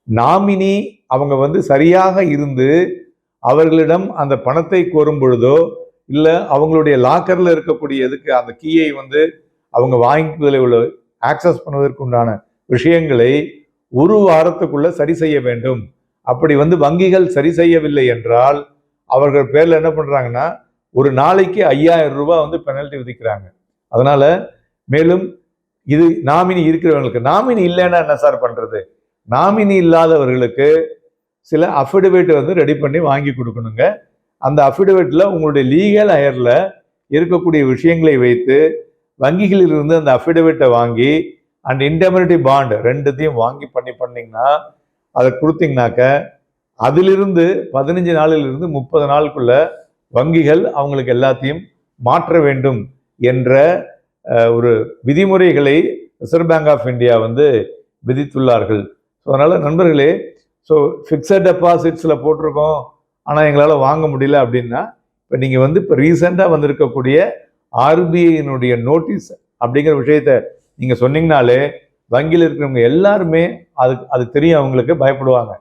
Nominee அவங்க சரியாக இருந்து அவர்களிடம் அந்த பணத்தை கோரும் பொழுதோ இல்ல அவங்களுடைய லாக்கர்ல இருக்கக்கூடிய எதுக்கு அந்த கீயை அவங்க வாங்கிக்குவதில் உள்ள ஆக்சஸ் பண்ணுவதற்கு உண்டான விஷயங்களை ஒரு வாரத்துக்குள்ள சரி செய்ய வேண்டும். அப்படி வங்கிகள் சரி செய்யவில்லை என்றால் அவர்கள் பேர்ல என்ன பண்றாங்கன்னா ஒரு நாளைக்கு 5000 ரூபாய் பெனல்டி விதிக்கிறாங்க. அதனால மேலும் இது நாமினி இருக்கிறவங்களுக்கு, நாமினி இல்லைன்னா என்ன சார் பண்றது? நாமினி இல்லாதவர்களுக்கு சில அஃபிடவிட் ரெடி பண்ணி வாங்கி கொடுக்கணுங்க. அந்த அஃபிடவிட்ல உங்களுடைய லீகல் ஹையர்ல இருக்கக்கூடிய விஷயங்களை வைத்து வங்கிகளில் இருந்து அந்த அஃபிடவிட்டை வாங்கி அண்ட் இன்டெமினிட்டி பாண்ட் ரெண்டுத்தையும் வாங்கி பண்ணீங்கன்னா அதை கொடுத்தீங்கன்னாக்க அதிலிருந்து 15 நாளிலிருந்து 30 நாளுக்குள்ள வங்கிகள் அவங்களுக்கு எல்லாத்தையும் மாற்ற வேண்டும் என்ற ஒரு விதிமுறைகளை ரிசர்வ் பேங்க் ஆஃப் இந்தியா விதித்துள்ளார்கள். ஸோ அதனால நண்பர்களே, ஸோ ஃபிக்ஸட் டெபாசிட்ஸில் போட்டிருக்கோம் ஆனால் எங்களால் வாங்க முடியல அப்படின்னா இப்போ நீங்கள் இப்போ ரீசெண்டாக வந்திருக்கக்கூடிய ஆர்பிஐயினுடைய நோட்டீஸ் அப்படிங்கிற விஷயத்த நீங்கள் சொன்னீங்கனாலே வங்கியில் இருக்கிறவங்க எல்லாருமே அது தெரியும், அவங்களுக்கு பயப்படுவாங்க.